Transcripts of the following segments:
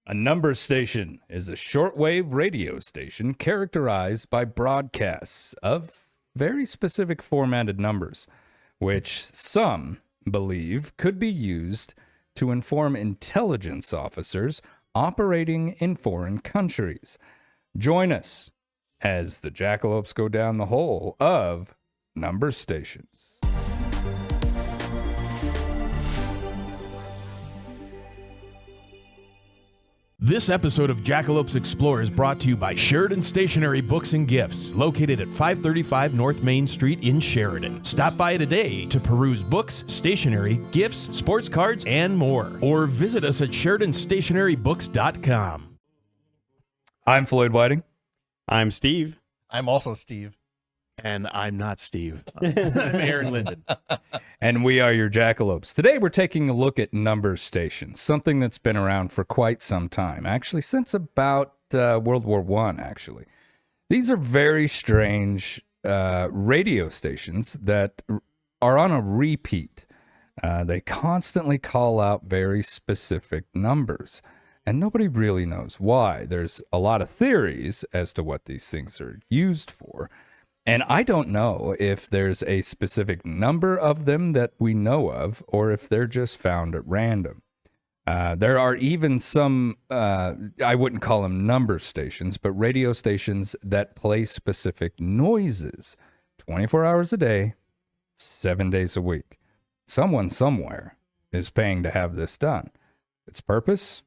A number station is a shortwave radio station characterized by broadcasts of very specific formatted numbers, which some believe could be used to inform intelligence officers operating in foreign countries. Join us as the Jackalopes go down the hole of number stations. This episode of Jackalopes Explore is brought to you by Sheridan Stationery Books and Gifts, located at 535 North Main Street in Sheridan. Stop by today to peruse books, stationery, gifts, sports cards, and more. Or visit us at SheridanStationeryBooks.com. I'm Floyd Whiting. I'm Steve. I'm also Steve. And I'm not Steve. I'm Aaron Linden. And we are your Jackalopes. Today we're taking a look at number stations, something that's been around for quite some time, actually since about World War I, actually. These are very strange radio stations that are on a repeat. They constantly call out very specific numbers, and nobody really knows why. There's a lot of theories as to what these things are used for. And I don't know if there's a specific number of them that we know of, or if they're just found at random. There are even some, I wouldn't call them number stations, but radio stations that play specific noises 24 hours a day, 7 days a week. Someone somewhere is paying to have this done. Its purpose,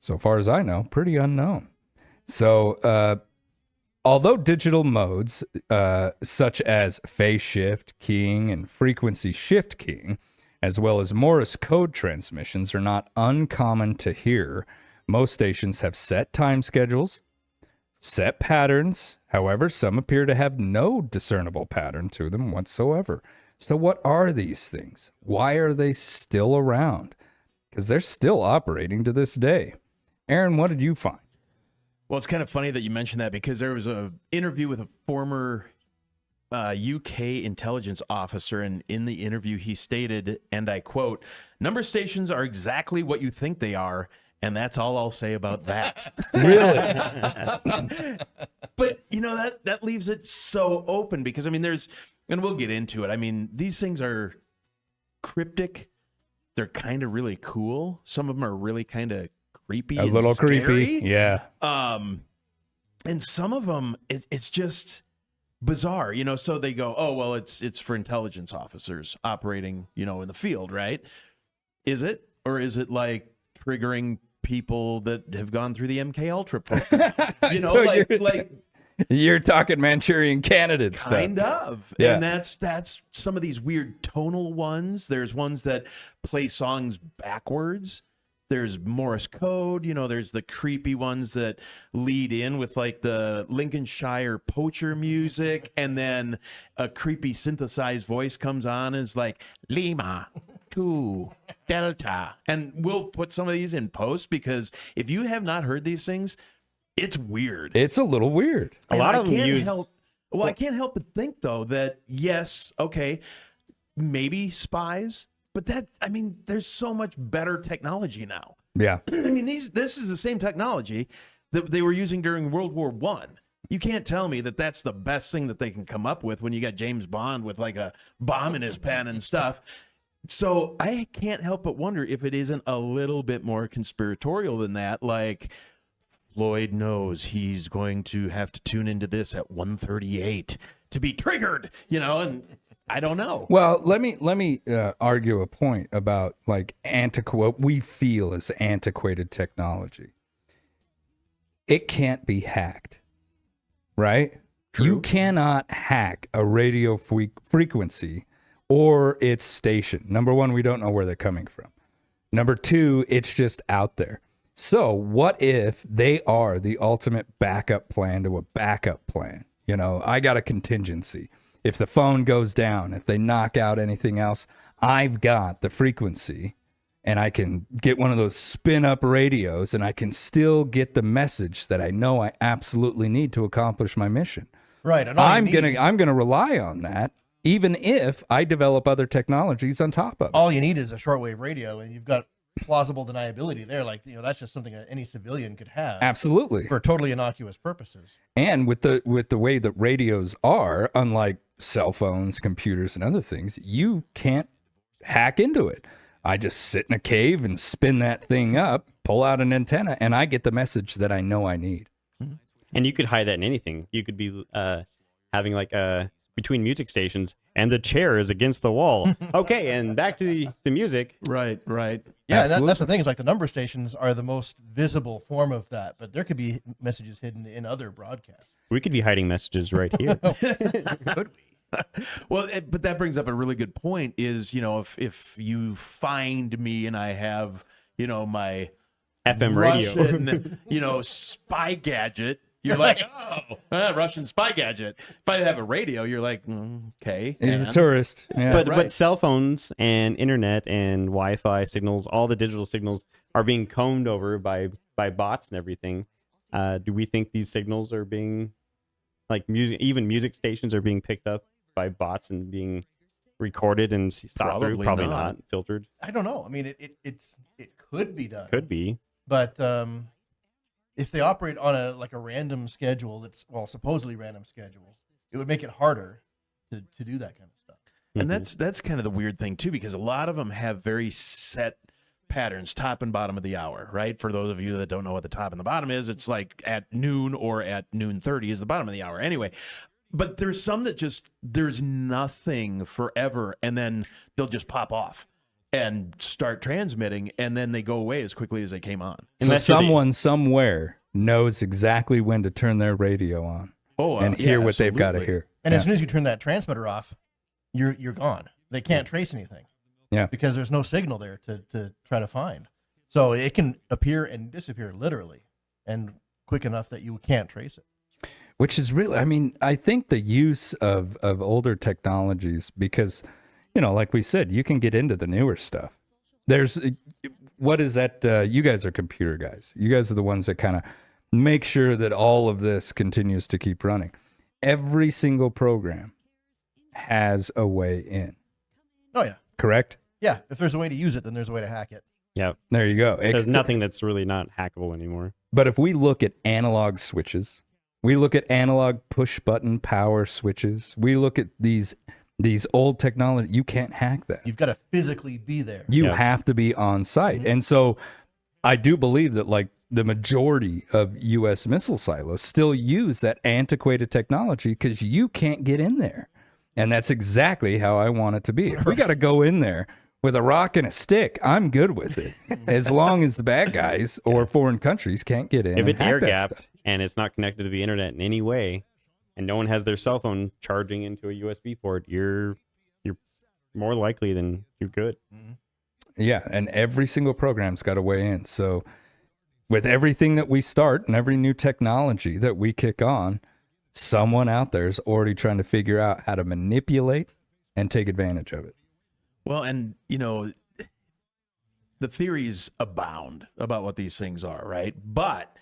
so far as I know, pretty unknown. So, although digital modes such as phase shift keying and frequency shift keying, as well as Morse code transmissions, are not uncommon to hear, most stations have set time schedules, set patterns. However, some appear to have no discernible pattern to them whatsoever. So what are these things? Why are they still around? Because they're still operating to this day. Aaron, what did you find? Well, it's kind of funny that you mentioned that because there was an interview with a former UK intelligence officer, and in the interview he stated, and I quote, "Number stations are exactly what you think they are, and that's all I'll say about that." Really? But, you know, that leaves it so open because, I mean, there's, and we'll get into it, I mean, these things are cryptic. They're kind of really cool. Some of them are really kind of creepy, A little scary. creepy, yeah. And some of them, it's just bizarre, you know. So they go, "Oh, well, it's for intelligence officers operating, you know, in the field, right?" Is it, or is it like triggering people that have gone through the MK Ultra program? You know, So like you're talking Manchurian Candidate stuff. kind of, Yeah. and that's some of these weird tonal ones. There's ones that play songs backwards. There's Morse code, you know, there's the creepy ones that lead in with like the Lincolnshire poacher music, and then a creepy synthesized voice comes on as like Lima 2 Delta. And we'll put some of these in post because if you have not heard these things, it's weird. It's a little weird. A lot of them can't use. help. Well, I can't help but think though that yes, okay, maybe spies. But that, I mean, there's so much better technology now. Yeah. I mean, this is the same technology that they were using during World War I. You can't tell me that that's the best thing that they can come up with when you got James Bond with like a bomb in his pen and stuff. So I can't help but wonder if it isn't a little bit more conspiratorial than that. Like, Floyd knows he's going to have to tune into this at 1:38 to be triggered, you know, and I don't know. Well, let me argue a point about like what we feel is antiquated technology. It can't be hacked, right? True. You cannot hack a radio frequency or its station. Number one, we don't know where they're coming from. Number two, it's just out there. So what if they are the ultimate backup plan to a backup plan? You know, I got a contingency. If the phone goes down, if they knock out anything else, I've got the frequency and I can get one of those spin up radios and I can still get the message that I know I absolutely need to accomplish my mission. Right. And I'm going to rely on that even if I develop other technologies on top of it. all you need is a shortwave radio, and you've got plausible deniability there. Like, that's just something that any civilian could have. Absolutely. For totally innocuous purposes. And with the way that radios are, unlike cell phones, computers, and other things, you can't hack into it. I just sit in a cave and spin that thing up, pull out an antenna, and I get the message that I know I need. And you could hide that in anything. You could be having like between music stations, and the chair is against the wall. Okay, and back to the music. Right. Yeah, that's the thing. Is like the number stations are the most visible form of that, but there could be messages hidden in other broadcasts. We could be hiding messages right here. Could we? Well, but that brings up a really good point. Is if you find me and I have my FM radio. Russian, spy gadget. You're like, Russian spy gadget. If I have a radio, you're like, okay. He's a tourist. Yeah. But cell phones and internet and Wi-Fi signals, all the digital signals are being combed over by bots and everything. Do we think these signals are being, like music stations are being picked up by bots and being recorded and stopped through? Probably not. Filtered. I don't know. I mean, it could be done. Could be. But if they operate on a random schedule, supposedly random schedule, it would make it harder to do that kind of stuff. And that's kind of the weird thing too, because a lot of them have very set patterns, top and bottom of the hour, right? For those of you that don't know what the top and the bottom is, it's like at noon or at noon 30 is the bottom of the hour. Anyway, but there's some that there's nothing forever, and then they'll just pop off and start transmitting, and then they go away as quickly as they came on. So someone somewhere knows exactly when to turn their radio on and hear what they've got to hear. And as soon as you turn that transmitter off, you're gone. They can't trace anything. Yeah. Because there's no signal there to try to find. So it can appear and disappear literally, and quick enough that you can't trace it. Which is really, I think the use of older technologies, because like we said, you can get into the newer stuff. What is that? You guys are computer guys. You guys are the ones that kind of make sure that all of this continues to keep running. Every single program has a way in. Oh, yeah. Correct? Yeah. If there's a way to use it, then there's a way to hack it. Yeah. There you go. There's nothing that's really not hackable anymore. But if we look at analog switches, we look at analog push button power switches, we look at these old technology, you can't hack that. You've got to physically be there. You have to be on site. Mm-hmm. And so I do believe that the majority of U.S. missile silos still use that antiquated technology because you can't get in there. And that's exactly how I want it to be. If we got to go in there with a rock and a stick, I'm good with it. As long as the bad guys or foreign countries can't get in. If it's air gapped and it's not connected to the internet in any way, and no one has their cell phone charging into a USB port, you're more likely than you're good. Yeah, and every single program's got a way in. So with everything that we start and every new technology that we kick on, someone out there is already trying to figure out how to manipulate and take advantage of it. Well, and, the theories abound about what these things are, right? But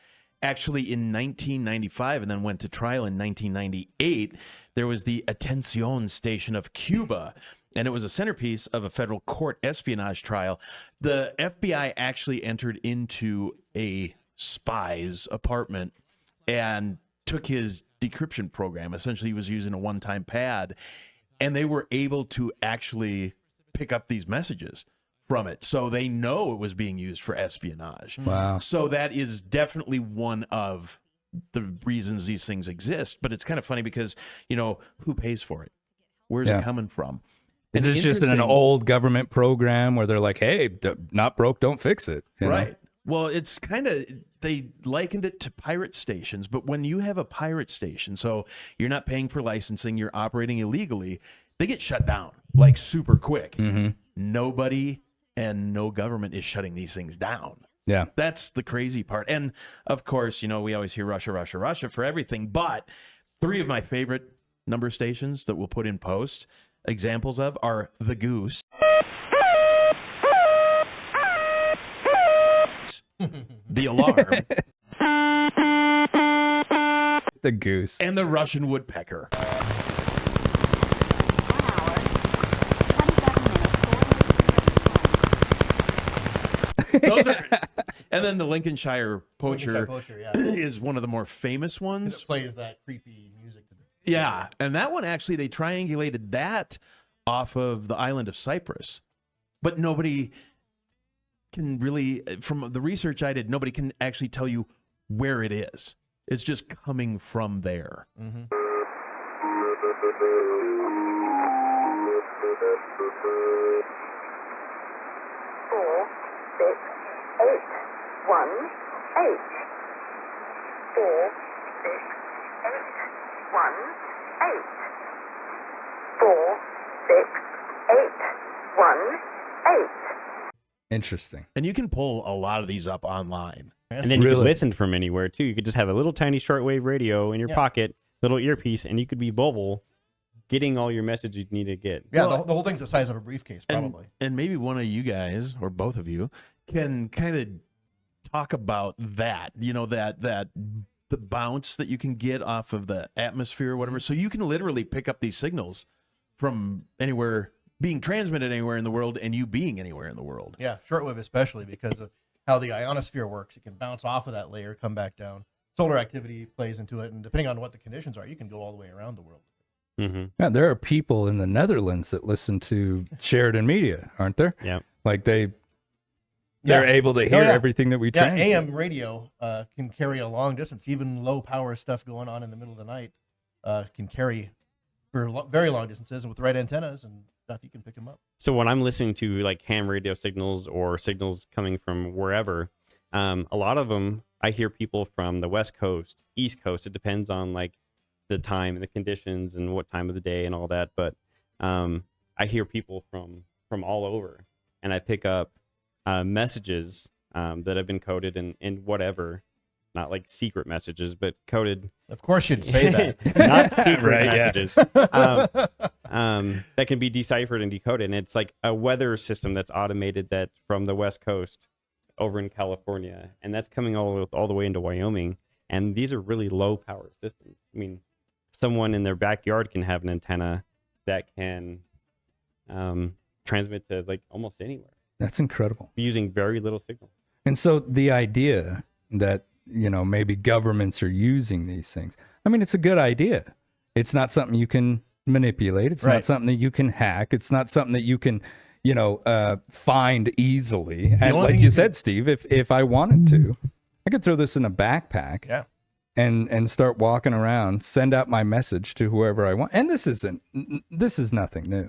actually in 1995, and then went to trial in 1998, there was the Atención station of Cuba, and it was a centerpiece of a federal court espionage trial. The FBI actually entered into a spy's apartment and took his decryption program. Essentially, he was using a one-time pad, and they were able to actually pick up these messages from it. So they know it was being used for espionage. Wow. So that is definitely one of the reasons these things exist. But it's kind of funny because, who pays for it? Where's it coming from? Is this just an old government program where they're like, hey, not broke, don't fix it? Right. Well, it's kind of, they likened it to pirate stations. But when you have a pirate station, so you're not paying for licensing, you're operating illegally, they get shut down like super quick. Mm-hmm. Nobody and no government is shutting these things down. Yeah. That's the crazy part. And of course, we always hear Russia, Russia, Russia for everything. But 3 of my favorite number stations that we'll put in post examples of are the Goose, the Alarm, the Goose, and the Russian Woodpecker. then the Lincolnshire Poacher, yeah. is one of the more famous 'Cause ones. it plays that creepy music. Yeah, and that one actually they triangulated that off of the island of Cyprus, but nobody can really, from the research I did, nobody can actually tell you where it is. It's just coming from there. Mm-hmm. 4, 6, 8, 1, 8. 4, 6, 8, 1, 8. 4, 6, 8, 1, 8. Interesting. And you can pull a lot of these up online. And then you Really? could listen from anywhere too. You could just have a little tiny shortwave radio in your Yeah. pocket, little earpiece, and you could be mobile, getting all your messages you need to get. Yeah, Well, the whole thing's the size of a briefcase, probably. And maybe one of you guys, or both of you, can kind of talk about that, that the bounce that you can get off of the atmosphere or whatever. So you can literally pick up these signals from anywhere, being transmitted anywhere in the world, and you being anywhere in the world. Yeah, shortwave especially because of how the ionosphere works. It can bounce off of that layer, come back down. Solar activity plays into it, and depending on what the conditions are, you can go all the way around the world. Mm-hmm. Yeah, there are people in the Netherlands that listen to Sheridan Media, aren't there? Yeah. Like they're Yeah. able to hear yeah. everything that we Yeah, transmit. AM radio can carry a long distance. Even low power stuff going on in the middle of the night can carry for very long distances. And with the right antennas and stuff, you can pick them up. So when I'm listening to like ham radio signals or signals coming from wherever, a lot of them I hear people from the West Coast, East Coast. It depends on like the time and the conditions and what time of the day and all that. But I hear people from all over, and I pick up messages that have been coded in whatever, not like secret messages, but coded. Of course, you'd say that. Not secret Right, yeah. messages. That can be deciphered and decoded. And it's like a weather system that's automated that from the West Coast over in California, and that's coming all the way into Wyoming. And these are really low power systems. I mean, someone in their backyard can have an antenna that can transmit to like almost anywhere That's incredible. using very little signal. And so the idea that, maybe governments are using these things, I mean, it's a good idea. It's not something you can manipulate. It's not Right. something that you can hack. It's not something that you can, find easily. And only like thing you you said, Steve, if I wanted to, I could throw this in a backpack Yeah. and start walking around, send out my message to whoever I want. And this is nothing new.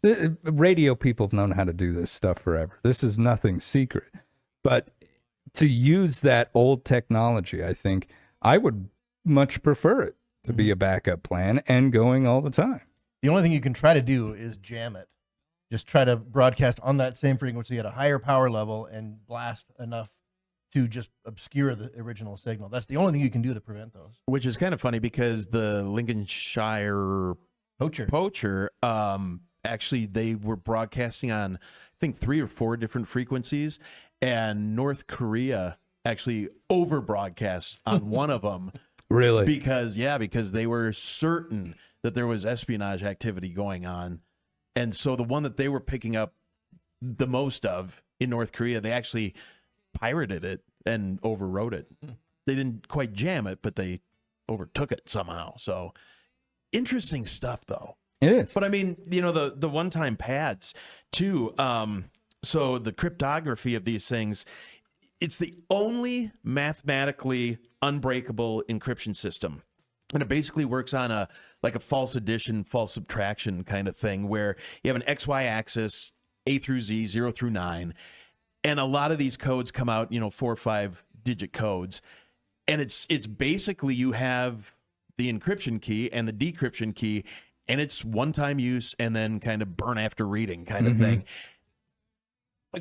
The radio people have known how to do this stuff forever. This is nothing secret. But to use that old technology, I think I would much prefer it to be a backup plan and going all the time. The only thing you can try to do is jam it. Just try to broadcast on that same frequency at a higher power level and blast enough to just obscure the original signal. That's the only thing you can do to prevent those. Which is kind of funny because the Lincolnshire Poacher, actually they were broadcasting on, I think, 3 or 4 different frequencies, and North Korea actually over broadcast on one of them. Really? Because they were certain that there was espionage activity going on. And so the one that they were picking up the most of in North Korea, they actually pirated it and overwrote it. They didn't quite jam it, but they overtook it somehow. So interesting stuff, though. It is. But I mean, the one-time pads too. So the cryptography of these things, it's the only mathematically unbreakable encryption system. And it basically works on a false addition, false subtraction kind of thing, where you have an XY axis, A through Z, 0 through 9. And a lot of these codes come out, 4 or 5 digit codes. And it's basically you have the encryption key and the decryption key, and it's one-time use and then kind of burn after reading kind of thing.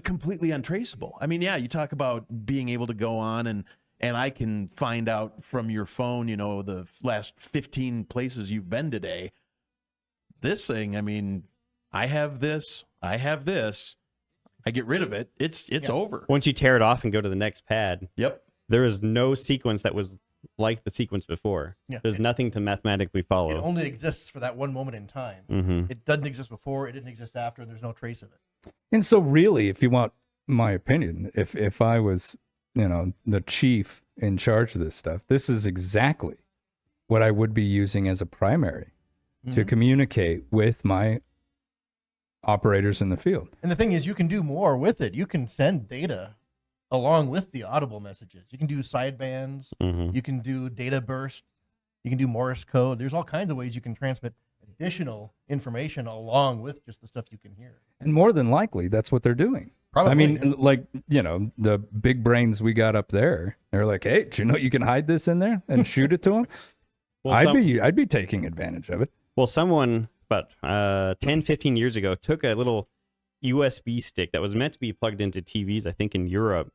Completely untraceable. I mean, yeah, you talk about being able to go on and I can find out from your phone, the last 15 places you've been today. This thing, I mean, I have this, I get rid of it. It's over. Once you tear it off and go to the next pad, Yep. there is no sequence that was like the sequence before. Yeah. There's nothing to mathematically It follow. only exists for that one moment in time. Mm-hmm. It doesn't exist before, it didn't exist after, and there's no trace of it. And so really, if you want my opinion, if I was the chief in charge of this stuff, this is exactly what I would be using as a primary to communicate with my operators in the field. And the thing is, you can do more with it. You can send data along with the audible messages. You can do sidebands. You can do data bursts. You can do Morse code. There's all kinds of ways you can transmit additional information along with just the stuff you can hear. And more than likely, that's what they're doing. Probably, I mean, yeah. like, the big brains we got up there, they're like, hey, do you know you can hide this in there and shoot it to them? Well, I'd be taking advantage of it. Well, someone about 10, 15 years ago took a little USB stick that was meant to be plugged into TVs, I think in Europe.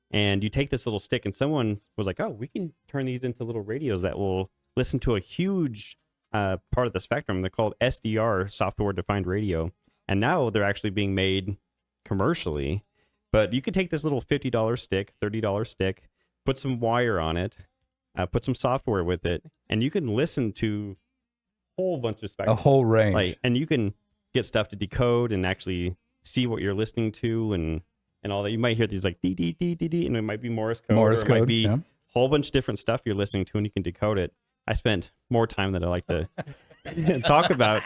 And you take this little stick and someone was like, oh, we can turn these into little radios that will listen to a huge part of the spectrum. They're called SDR, software defined radio. And now they're actually being made commercially. But you could take this little $50 stick, $30 stick, put some wire on it, put some software with it, and you can listen to whole bunch of spectrum. A whole range. And you can get stuff to decode and actually see what you're listening to and all that. You might hear these like dee dee dee dee dee, and it might be Morse code. Or it might be a whole bunch of different stuff you're listening to, and you can decode it. I spent more time than I like to talk about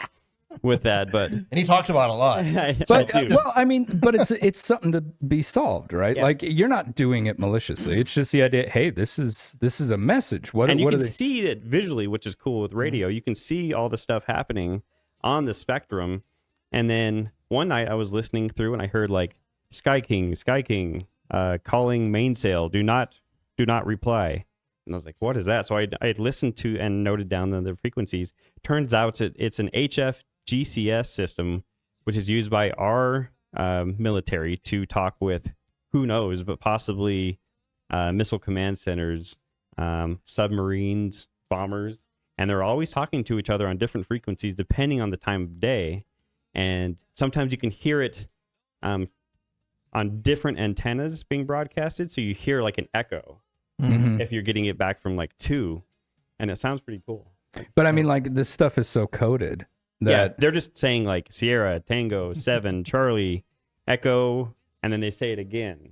with that, but and he talks about a lot. But it's something to be solved, right? Yeah. Like, you're not doing it maliciously. It's just the idea. Hey, this is a message. And you can see it visually, which is cool with radio. You can see all the stuff happening on the spectrum. And then one night I was listening through and I heard like Sky King, calling mainsail. Do not reply. And I was like, what is that? So I had listened to and noted down the frequencies. Turns out it's an HF GCS system, which is used by our military to talk with, who knows, but possibly missile command centers, submarines, bombers. And they're always talking to each other on different frequencies depending on the time of day. And sometimes you can hear it on different antennas being broadcasted. So you hear like an echo if you're getting it back from like 2. And it sounds pretty cool. But I mean, like, this stuff is so coded that they're just saying like Sierra, Tango, 7, Charlie, Echo, and then they say it again.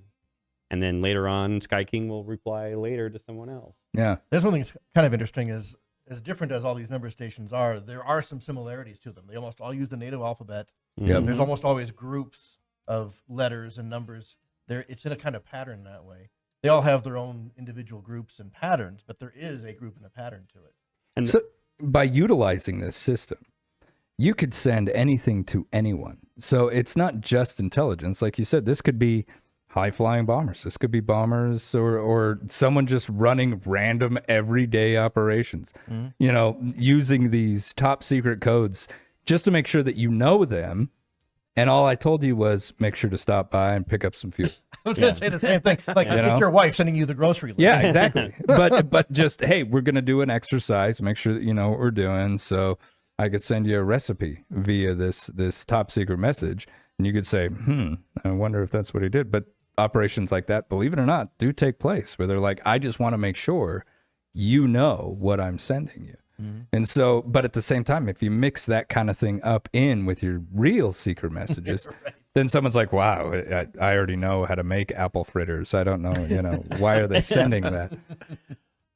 And then later on, Sky King will reply later to someone else. Yeah. There's something that's kind of interesting is, as different as all these number stations are, there are some similarities to them. They almost all use the native alphabet. Yep. There's almost always groups of letters and numbers. It's in a kind of pattern that way. They all have their own individual groups and patterns, but there is a group and a pattern to it. And So by utilizing this system, you could send anything to anyone. So it's not just intelligence. Like you said, this could be high-flying bombers. This could be bombers or someone just running random everyday operations, using these top secret codes just to make sure that you know them. And all I told you was make sure to stop by and pick up some fuel. I was going to say the same thing. Like if your wife sending you the grocery list. Yeah, exactly. but just, hey, we're going to do an exercise, make sure that you know what we're doing. So I could send you a recipe via this top secret message. And you could say, I wonder if that's what he did. But operations like that, believe it or not, do take place where they're like, I just want to make sure you know what I'm sending you. And so, but at the same time, if you mix that kind of thing up in with your real secret messages, then someone's like, wow, I already know how to make apple fritters. I don't know, why are they sending that?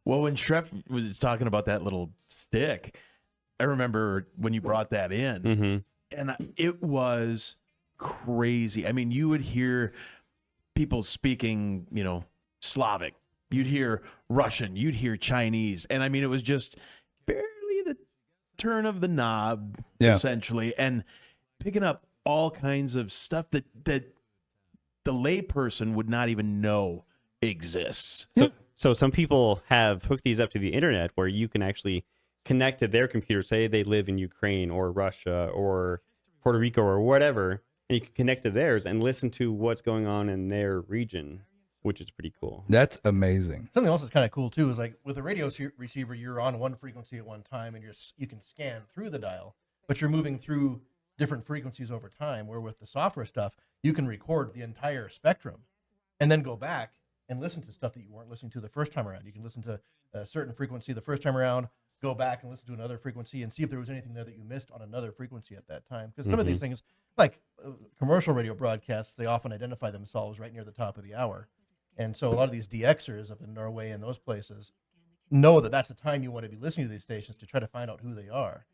Well, when Shref was talking about that little stick, I remember when you brought that in, and it was crazy. I mean, you would hear people speaking, Slavic. You'd hear Russian. You'd hear Chinese. And I mean, it was just barely the turn of the knob, essentially, and picking up all kinds of stuff that the layperson would not even know exists. So some people have hooked these up to the internet where you can actually connect to their computer. Say they live in Ukraine or Russia or Puerto Rico or whatever, and you can connect to theirs and listen to what's going on in their region, which is pretty cool. That's amazing. Something else that's kind of cool too is like with a radio receiver, you're on one frequency at one time, and you can scan through the dial, but you're moving through different frequencies over time. Where with the software stuff, you can record the entire spectrum, and then go back and listen to stuff that you weren't listening to the first time around. You can listen to a certain frequency the first time around, go back and listen to another frequency, and see if there was anything there that you missed on another frequency at that time. Because some of these things, like commercial radio broadcasts, they often identify themselves right near the top of the hour. And so a lot of these DXers up in Norway and those places know that that's the time you want to be listening to these stations to try to find out who they are.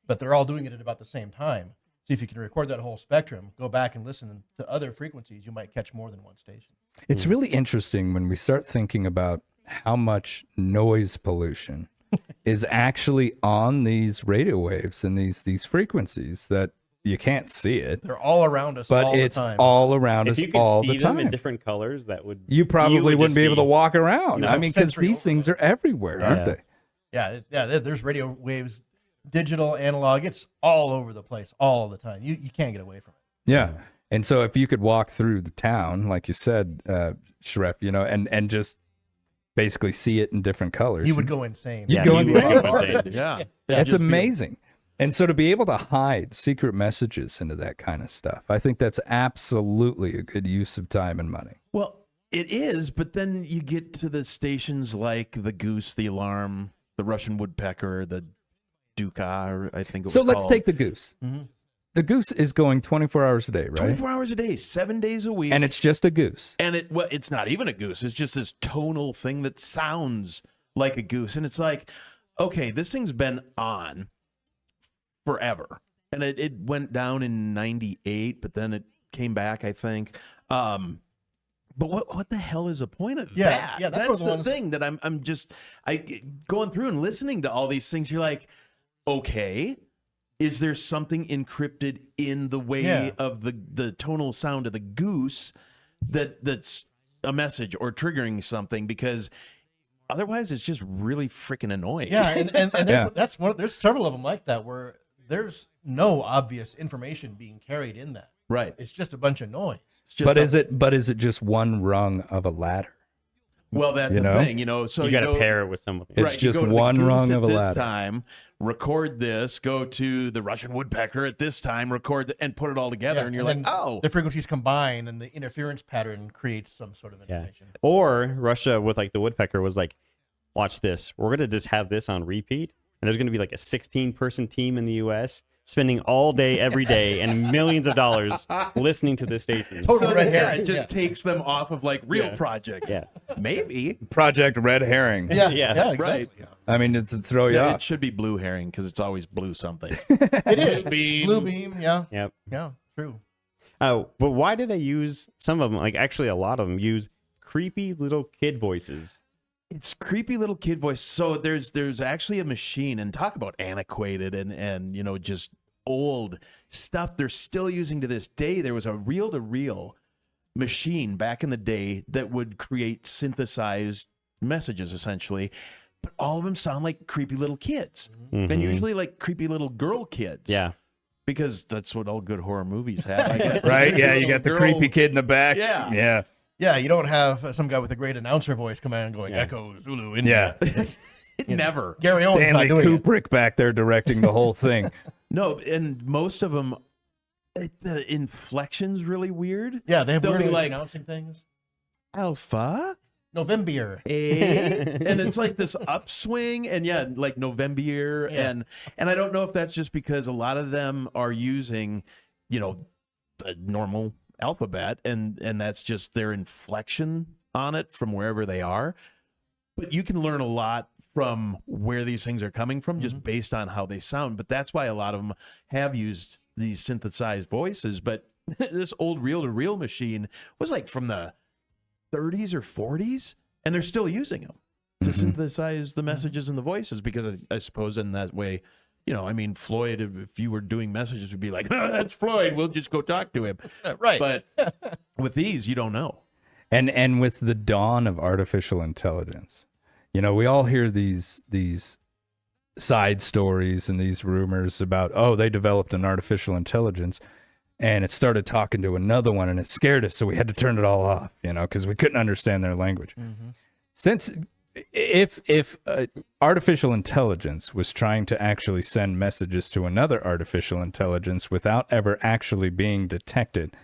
But they're all doing it at about the same time. So if you can record that whole spectrum, go back and listen to other frequencies, you might catch more than one station. It's really interesting when we start thinking about how much noise pollution is actually on these radio waves and these frequencies that you can't see it, They're all around us but all it's the time. all around If us you could all see the them in time. different colors, that would You probably would wouldn't just be able to walk around. You I know, mean, because sensory these things are everywhere, aren't they? Yeah, there's radio waves, digital, analog. It's all over the place all the time. You can't get away from it. Yeah. And so if you could walk through the town, like you said, Shref, and just basically see it in different colors. You would go insane. You'd go he would insane. go insane. Yeah. That's just be- amazing. And so to be able to hide secret messages into that kind of stuff, I think that's absolutely a good use of time and money. Well, it is, but then you get to the stations like the Goose, the Alarm, the Russian Woodpecker, the Duca, or I think it was So let's called. take the Goose. The Goose is going 24 hours a day, right? 24 hours a day, 7 days a week. And it's just a goose. And it's not even a goose. It's just this tonal thing that sounds like a goose. And it's like, okay, this thing's been on forever. And it went down in 98, but then it came back, I think. But what the hell is the point of that? Yeah, that's That's one the of the ones- thing that I'm just going through and listening to all these things. You're like, okay, is there something encrypted in the way of the tonal sound of the goose that's a message or triggering something? Because otherwise, it's just really freaking annoying. Yeah, and Yeah. there's several of them like that where there's no obvious information being carried in that. Right. It's just a bunch of noise. It's just But is it just one rung of a ladder? well, that's You the know? thing, So you got to go- pair it with something. It's Right, you just go to the one Goose rung at of a this ladder. time, record this, go to the Russian Woodpecker at this time, and put it all together, Yeah, and you're like, then oh, the frequencies combine and the interference pattern creates some sort of Yeah. information. Or Russia with like the woodpecker was like, watch this. We're gonna just have this on repeat, and there's gonna be like a 16-person team in the U.S. spending all day, every day, and millions of dollars listening to this station. Total so red that, herring. it just Yeah. takes them off of like real Yeah. projects. Yeah. Maybe. Project Red Herring. Yeah, Yeah, exactly. right. Yeah. I mean, to throw you Yeah, it off. should be blue herring because it's always blue something. It is. beam. Blue beam, yeah. Yep. Yeah, true. Oh, but why do they use some of them? Like actually, a lot of them use creepy little kid voices. It's creepy little kid voice. So there's actually a machine, and talk about antiquated and just old stuff they're still using to this day. There was a reel-to-reel machine back in the day that would create synthesized messages essentially, but all of them sound like creepy little kids, and usually like creepy little girl kids. Yeah. Because that's what all good horror movies have, I guess. Right? Yeah, you got the Girl- creepy kid in the back. Yeah. Yeah. Yeah, you don't have some guy with a great announcer voice come out and going, Yeah. Echo, Zulu, India. Yeah. It never. Gary Owen's Stanley not doing it. Kubrick back there directing the whole thing. No, and most of them, the inflection's really weird. Yeah, they have They'll weird be ways of like- announcing things. Alpha, November. and it's like this upswing, and like November, Yeah. and I don't know if that's just because a lot of them are using, the normal alphabet, and that's just their inflection on it from wherever they are. But you can learn a lot from where these things are coming from just based on how they sound. But that's why a lot of them have used these synthesized voices. But this old reel-to-reel machine was like from the 30s or 40s, and they're still using them to synthesize the messages and the voices, because I suppose in that way, Floyd, if you were doing messages, would be like, oh, that's Floyd, we'll just go talk to him. Right. But with these, you don't know. And with the dawn of artificial intelligence, we all hear these side stories and these rumors about, oh, they developed an artificial intelligence and it started talking to another one and it scared us, so we had to turn it all off, because we couldn't understand their language. Since if artificial intelligence was trying to actually send messages to another artificial intelligence without ever actually being detected,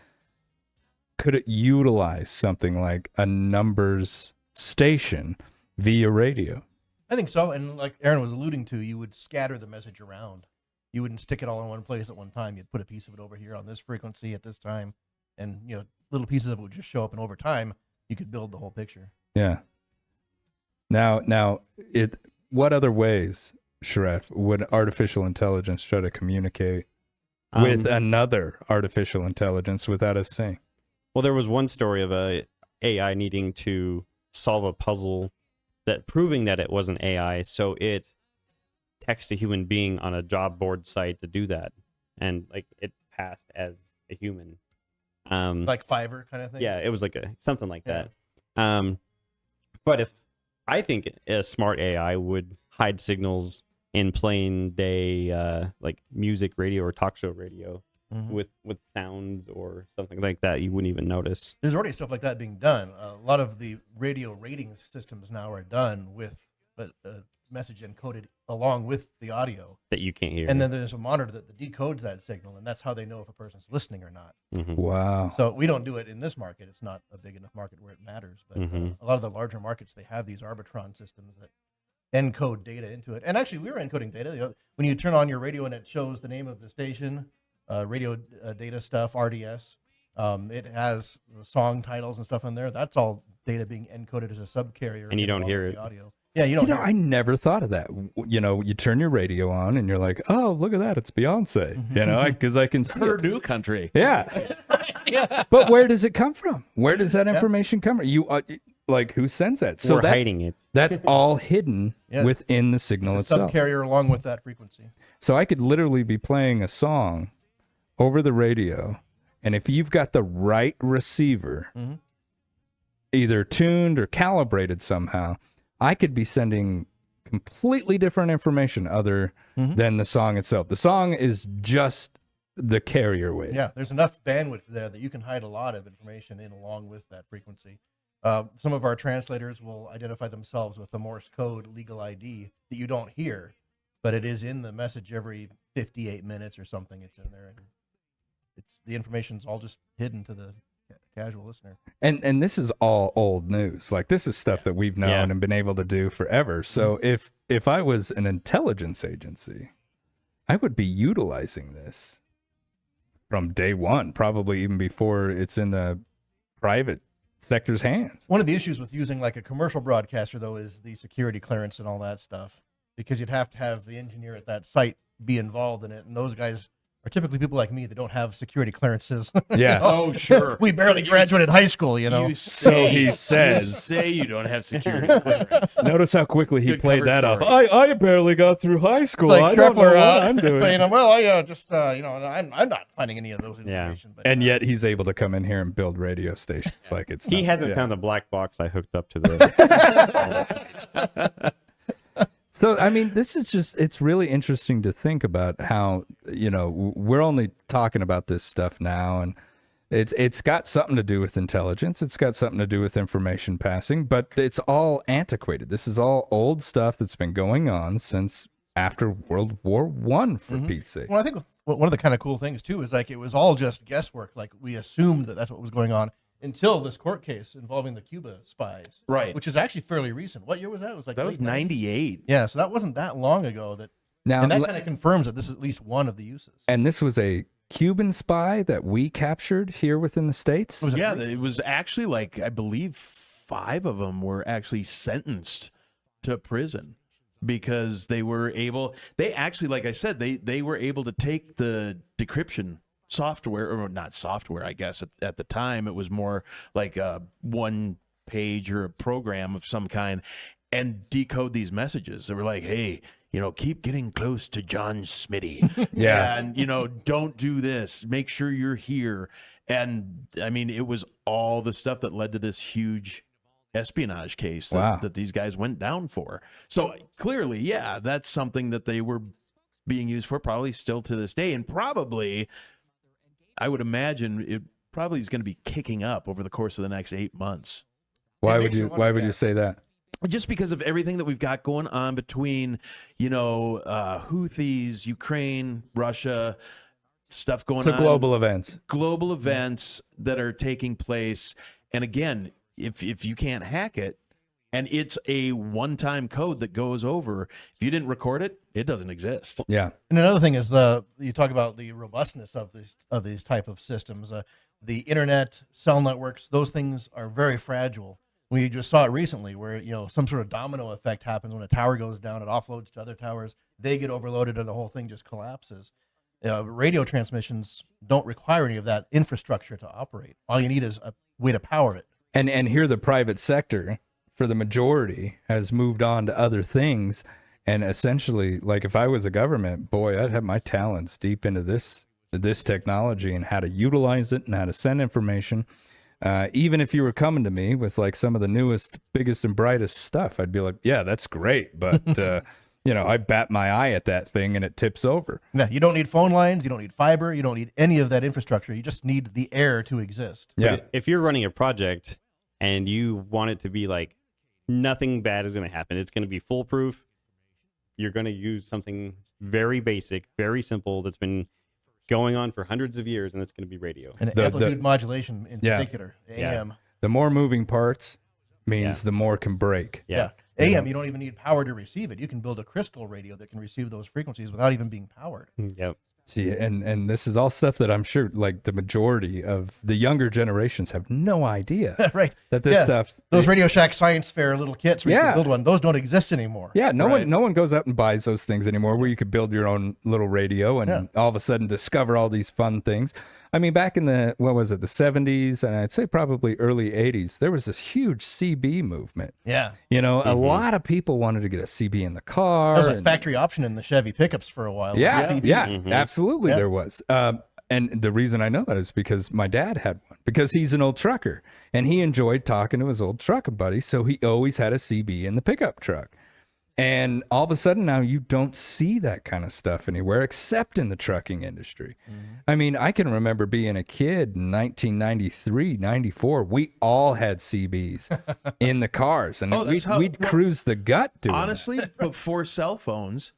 could it utilize something like a numbers station via radio? I think so. And like Aaron was alluding to, you would scatter the message around. You wouldn't stick it all in one place at one time. You'd put a piece of it over here on this frequency at this time. And, little pieces of it would just show up. And over time, you could build the whole picture. Yeah. Now, what other ways, Shref, would artificial intelligence try to communicate with another artificial intelligence without us seeing? Well, there was one story of a AI needing to solve a puzzle that proving that it wasn't AI, so it texted a human being on a job board site to do that, and like it passed as a human. Like Fiverr kind of thing. Yeah, it was like something like that. But if I think a smart AI would hide signals in plain day, like music radio or talk show radio, with sounds or something like that, you wouldn't even notice. There's already stuff like that being done. A lot of the radio ratings systems now are done with a message encoded along with the audio That you can't hear. and then there's a monitor that decodes that signal, and that's how they know if a person's listening or not. Wow. So we don't do it in this market. It's not a big enough market where it matters, but a lot of the larger markets, they have these Arbitron systems that encode data into it. And actually, we were encoding data. You know, when you turn on your radio and it shows the name of the station, radio data stuff, RDS, it has the song titles and stuff in there. That's all data being encoded as a subcarrier. And you don't hear the it. audio. Yeah, you don't hear I never thought of that. You know, you turn your radio on and you're like, oh, look at that. It's Beyonce. You know, because I can see Her it. new country. Yeah. But where does it come from? Where does that information come from? You like, who sends that? So We're hiding it. That's all hidden Yeah. within the signal It's a itself. subcarrier along with that frequency. So I could literally be playing a song over the radio, and if you've got the right receiver, either tuned or calibrated somehow, I could be sending completely different information other than the song itself. The song is just the carrier wave. Yeah, there's enough bandwidth there that you can hide a lot of information in along with that frequency. Some of our translators will identify themselves with the Morse code legal ID that you don't hear, but it is in the message every 58 minutes or something. It's in there, and the information's all just hidden to the casual listener. And this is all old news. Like, this is stuff that we've known and been able to do forever. So if I was an intelligence agency, I would be utilizing this from day one, probably even before it's in the private sector's hands. One of the issues with using like a commercial broadcaster, though, is the security clearance and all that stuff, because you'd have to have the engineer at that site be involved in it, and those guys are typically people like me that don't have security clearances. Yeah. Oh, sure. We barely graduated high school, you know. So he You says. say you don't have security clearance. Notice how quickly he Good played cover that up. story. I barely got through high school. Like I don't know Treffler, what I'm doing. saying, well, I just, you know, I'm not finding any of those information. But, And yet he's able to come in here and build radio stations like it's. He not- hasn't yeah. found the black box I hooked up to the. So, I mean, this is it's really interesting to think about how, you know, we're only talking about this stuff now, and it's got something to do with intelligence. It's got something to do with information passing, but it's all antiquated. This is all old stuff that's been going on since after World War I, for Pete's sake. well, I think one of the kind of cool things, too, is like it was all just guesswork. Like we assumed that that's what was going on until this court case involving the Cuba spies. Right. Which is actually fairly recent. What year was that? It was like That was late 90s. 98. Yeah, so that wasn't that long ago. Now, And that kind of confirms that this is at least one of the uses. and this was a Cuban spy that we captured here within the States? Was it Yeah, three? it was actually like, I believe 5 of them were actually sentenced to prison because they actually, like I said, they were able to take the decryption software, or not software, I guess at the time it was more like a one page or a program of some kind, and decode these messages. They were like, hey, you know, keep getting close to John Smitty. Yeah. And, you know, don't do this. Make sure you're here. And I mean, it was all the stuff that led to this huge espionage case that, Wow. that these guys went down for. So clearly, yeah, that's something that they were being used for, probably still to this day. And probably, I would imagine it probably is going to be kicking up over the course of the next 8 months. Why It would makes you you wonder, why would yeah. you say that? Just because of everything that we've got going on between, you know, Houthis, Ukraine, Russia, stuff going It's on. a global event. Global events that are taking place. And again, if you can't hack it, and it's a one-time code that goes over, if you didn't record it, it doesn't exist. Yeah. And another thing is you talk about the robustness of these type of systems. the internet, cell networks, those things are very fragile. We just saw it recently where, some sort of domino effect happens when a tower goes down, it offloads to other towers, they get overloaded and the whole thing just collapses. Radio transmissions don't require any of that infrastructure to operate. All you need is a way to power it. And here the private sector, for the majority, has moved on to other things. And essentially, like if I was a government, boy, I'd have my talents deep into this technology and how to utilize it and how to send information. Even if you were coming to me with like some of the newest, biggest and brightest stuff, I'd be like, yeah, that's great. But, I bat my eye at that thing and it tips over. No, you don't need phone lines. You don't need fiber. You don't need any of that infrastructure. You just need the air to exist. Yeah. But if you're running a project and you want it to be like nothing bad is going to happen, it's going to be foolproof. You're going to use something very basic, very simple that's been going on for hundreds of years, and it's going to be radio. And amplitude modulation in particular, AM. The more moving parts means the more can break. Yeah. AM, you don't even need power to receive it. You can build a crystal radio that can receive those frequencies without even being powered. Yep. See, and this is all stuff that I'm sure like the majority of the younger generations have no idea. Right. That this stuff. Those Radio Shack Science Fair little kits where you can build one, those don't exist anymore. Yeah, no one goes out and buys those things anymore where you could build your own little radio and all of a sudden discover all these fun things. I mean, back in the 70s, and I'd say probably early 80s, there was this huge CB movement. Yeah. A lot of people wanted to get a CB in the car. That was a factory option in the Chevy pickups for a while. Absolutely there was. And the reason I know that is because my dad had one, because he's an old trucker, and he enjoyed talking to his old trucker buddies, so he always had a CB in the pickup truck. And all of a sudden now you don't see that kind of stuff anywhere except in the trucking industry. I mean, I can remember being a kid in 1993, 94. We all had CBs in the cars, and we'd cruise the gut doing honestly, that. before cell phones,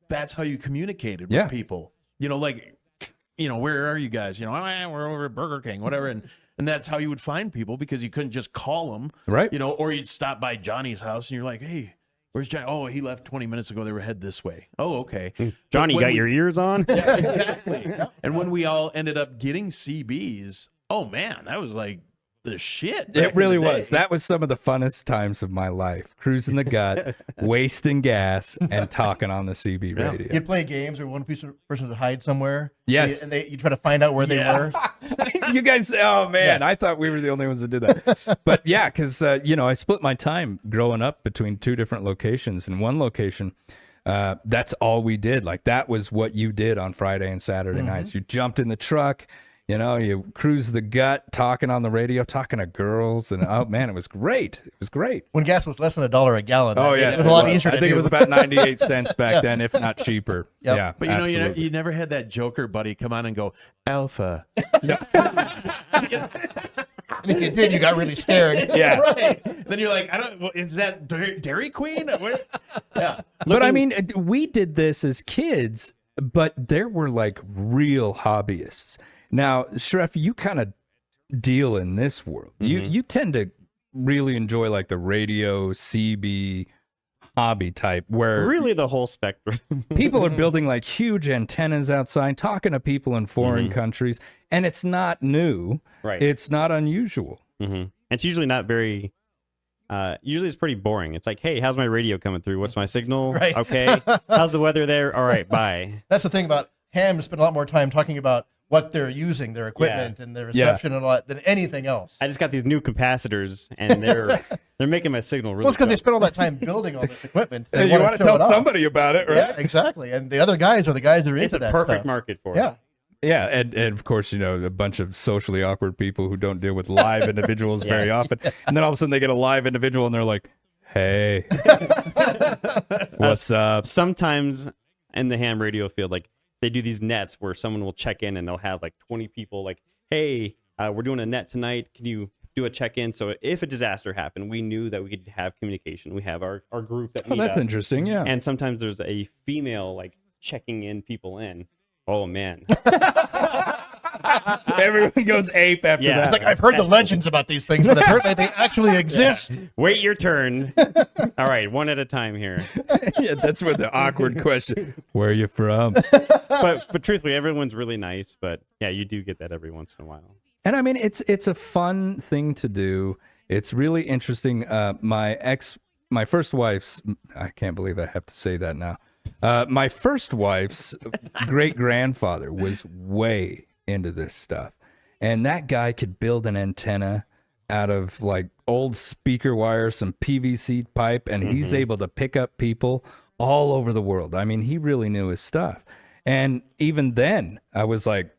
that's how you communicated with people. Where are you guys? We're over at Burger King, whatever. And that's how you would find people because you couldn't just call them. Right. Or you'd stop by Johnny's house and you're like, hey, where's Johnny? Oh, he left 20 minutes ago. They were headed this way. Oh, okay. Johnny, got your ears on? Yeah, exactly. And when we all ended up getting CBs, oh, man, that was like the shit. It really was. That was some of the funnest times of my life. Cruising the gut, wasting gas, and talking on the CB radio. You'd play games or one person would hide somewhere. Yes. And you try to find out where they were. You guys, oh man, I thought we were the only ones that did that. But yeah, because, I split my time growing up between two different locations. In one location, that's all we did. Like that was what you did on Friday and Saturday nights. You jumped in the truck. You cruise the gut, talking on the radio, talking to girls, and oh man, it was great. It was great. When gas was less than $1 a gallon. Oh yeah, it was a lot easier. I think it was about 98 cents back then, if not cheaper. Yep. Yeah, but you never had that joker buddy come on and go Alpha. And if you did, you got really scared. Yeah. Right. Then you're like, is that Dairy Queen? Yeah. But I mean, we did this as kids, but there were like real hobbyists. Now, Shref, you kind of deal in this world. You tend to really enjoy like the radio, CB, hobby type, where really the whole spectrum. people are building like huge antennas outside, talking to people in foreign countries, and it's not new. Right. It's not unusual. It's usually not very. Usually it's pretty boring. It's like, hey, how's my radio coming through? What's my signal? Right. Okay. How's the weather there? All right, bye. That's the thing about ham. Spend a lot more time talking about what they're using, their equipment and their reception and all that, than anything else. I just got these new capacitors, and they're making my signal really. Well, it's because they spent all that time building all this equipment. You want to tell somebody about it, right? Yeah, exactly. And the other guys are the guys that are it's into the that perfect stuff. market for Yeah. it. Yeah, and of course, a bunch of socially awkward people who don't deal with live individuals very often. And then all of a sudden they get a live individual and they're like, hey, what's up? Sometimes in the ham radio field, like they do these nets where someone will check in and they'll have like 20 people like, hey, we're doing a net tonight. Can you do a check-in? So if a disaster happened, we knew that we could have communication. We have our group that Oh, that's interesting, yeah. And sometimes there's a female like checking in people in. Oh, man. Everyone goes ape after that. It's like, I've heard the legends about these things, but apparently they actually exist. Wait your turn. All right, one at a time here. Yeah, that's what the awkward question. Where are you from? But truthfully, everyone's really nice. But yeah, you do get that every once in a while. And I mean, it's a fun thing to do. It's really interesting. My first wife's, I can't believe I have to say that now. My first wife's great grandfather was way into this stuff. And that guy could build an antenna out of like old speaker wire, some PVC pipe, and he's able to pick up people all over the world. I mean, he really knew his stuff. And even then, I was like,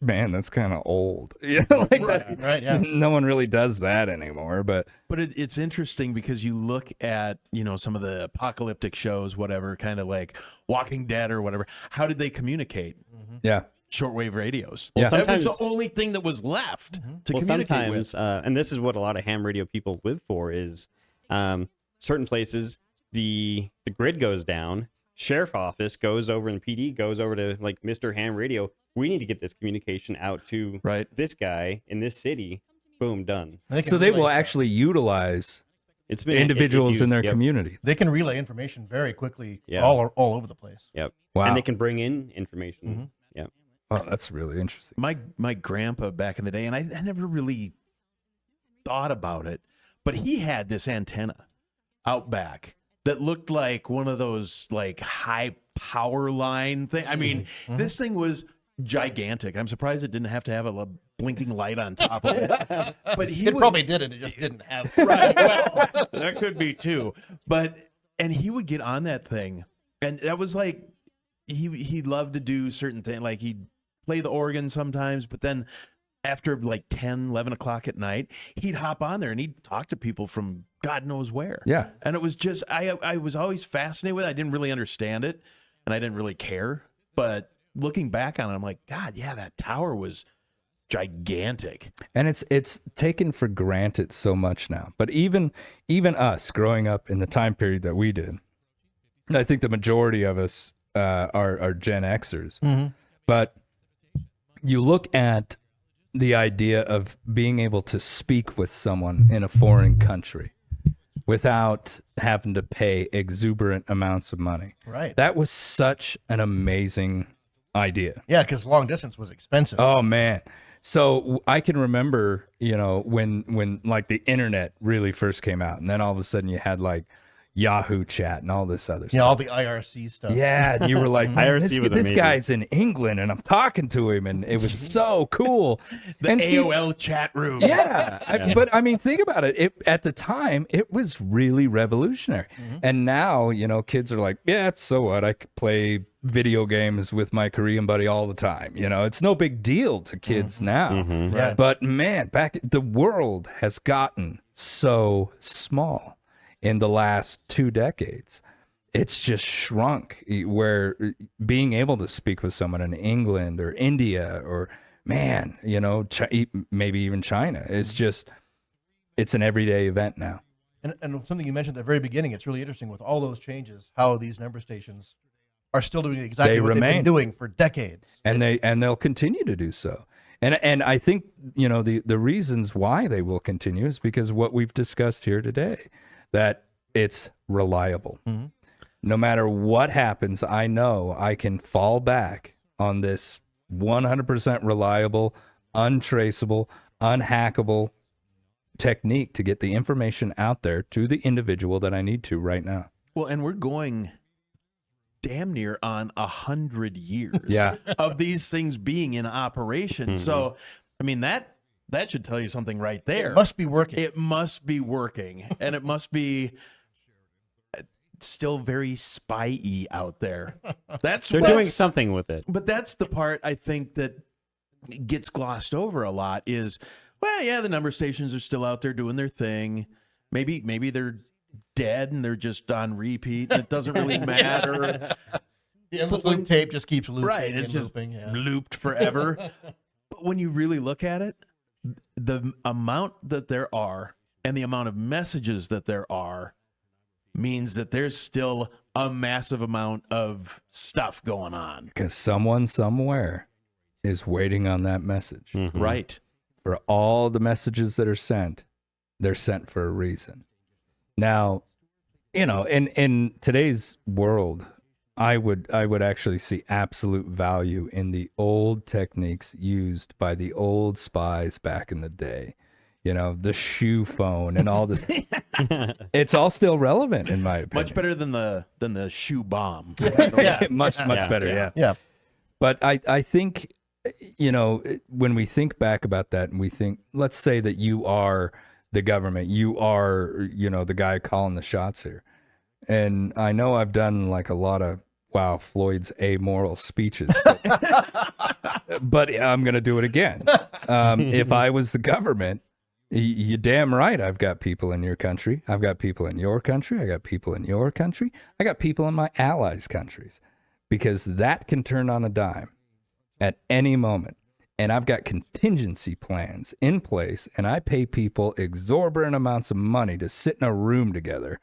man, that's kind of old. You know, like Right, yeah. no one really does that anymore. But it's interesting because you look at, some of the apocalyptic shows, whatever, kind of like Walking Dead or whatever. How did they communicate? yeah, Shortwave radios. Yeah. That was Sometimes- the only thing that was left to Well, communicate with. sometimes, and this is what a lot of ham radio people live for, is certain places the grid goes down, sheriff office goes over, and the PD goes over to like Mr. Ham Radio. We need to get this communication out to this guy in this city. Boom, done. so they will actually utilize It's been individuals it's in their used, yep, community. They can relay information very quickly, Yeah. all over the place. Yep. Wow. And they can bring in information. Mm-hmm. Yep. Oh, that's really interesting. My grandpa back in the day, and I never really thought about it, but he had this antenna out back that looked like one of those like high power line thing. I mean, this thing was gigantic. I'm surprised it didn't have to have a blinking light on top of it. But he It would, probably did, and it just didn't have. right. Well, that could be too. And he would get on that thing, and that was like he loved to do certain things, like he'd play the organ sometimes, but then after like 10, 11 o'clock at night, he'd hop on there and he'd talk to people from God knows where. Yeah. And it was just, I was always fascinated with it. I didn't really understand it, and I didn't really care. But looking back on it, I'm like, God, yeah, that tower was gigantic. And it's taken for granted so much now. But even us growing up in the time period that we did, I think the majority of us are Gen Xers. But you look at the idea of being able to speak with someone in a foreign country without having to pay exuberant amounts of money. Right. That was such an amazing idea. Yeah, because long distance was expensive. Oh man. So I can remember, when like the internet really first came out, and then all of a sudden you had like Yahoo chat and all this other stuff. all the IRC stuff. Yeah, and you were like, man, IRC this was amazing. guy's in England, and I'm talking to him, and it was so cool. The and Steve- AOL chat room. yeah, but I mean, think about it. At the time, it was really revolutionary. And now, kids are like, yeah, so what? I could play video games with my Korean buddy all the time. It's no big deal to kids now. Right. But man, the world has gotten so small in the last 2 decades. It's just shrunk, where being able to speak with someone in England or India or maybe even China, it's an everyday event now. And something you mentioned at the very beginning, it's really interesting with all those changes, how these number stations are still doing exactly They what they've remain. been doing for decades. And they'll continue to do so. And I think, the reasons why they will continue is because what we've discussed here today, that it's reliable. No matter what happens, I know I can fall back on this 100% reliable, untraceable, unhackable technique to get the information out there to the individual that I need to right now. Well, and we're going damn near on 100 years Yeah. of these things being in operation. So, I mean, that should tell you something right there. It must be working. It must be working, and it must be still very spy-y out there. They're doing something with it. But that's the part I think that gets glossed over a lot is, well, yeah, the number stations are still out there doing their thing. Maybe they're dead and they're just on repeat. And it doesn't really matter. The endless loop tape just keeps looping. Right, it's and just looping. Yeah. looped forever. But when you really look at it, the amount that there are and the amount of messages that there are means that there's still a massive amount of stuff going on. Because someone somewhere is waiting on that message. Right. For all the messages that are sent, they're sent for a reason. Now, in today's world, I would actually see absolute value in the old techniques used by the old spies back in the day. You know, the shoe phone and all this. It's all still relevant in my opinion. Much better than the shoe bomb. much better. Yeah. Yeah. But I think, you know, when we think back about that and we think, let's say that you are the government, you are, you know, the guy calling the shots here. And I know I've done like a lot of, wow, Floyd's amoral speeches, but I'm going to do it again. If I was the government, you're damn right. I've got people in your country. I've got people in your country. I got people in your country. I got people in my allies' countries, because that can turn on a dime at any moment. And I've got contingency plans in place, and I pay people exorbitant amounts of money to sit in a room together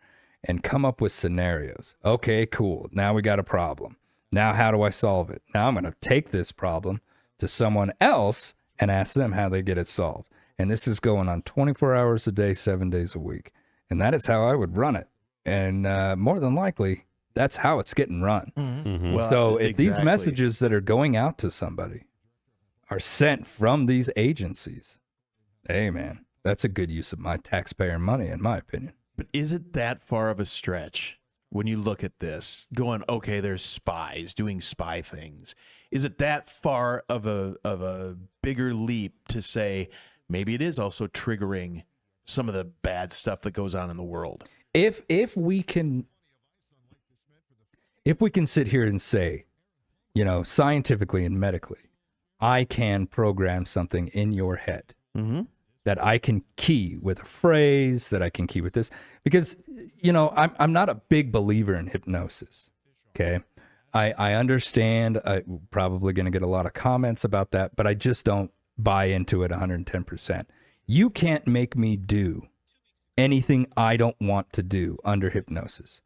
and come up with scenarios. Okay, cool. Now we got a problem. Now how do I solve it? Now I'm going to take this problem to someone else and ask them how they get it solved. And this is going on 24 hours a day, 7 days a week. And that is how I would run it. And more than likely, that's how it's getting run. Well, So if these exactly. messages that are going out to somebody are sent from these agencies, hey, man, that's a good use of my taxpayer money, in my opinion. But is it that far of a stretch when you look at this, going, okay, there's spies doing spy things? Is it that far of a bigger leap to say maybe it is also triggering some of the bad stuff that goes on in the world? If we can sit here and say, you know, scientifically and medically, I can program something in your head that I can key with a phrase, that I can key with this, because, you know, I'm not a big believer in hypnosis. Okay. I understand. I'm probably going to get a lot of comments about that, but I just don't buy into it 110%. You can't make me do anything I don't want to do under hypnosis.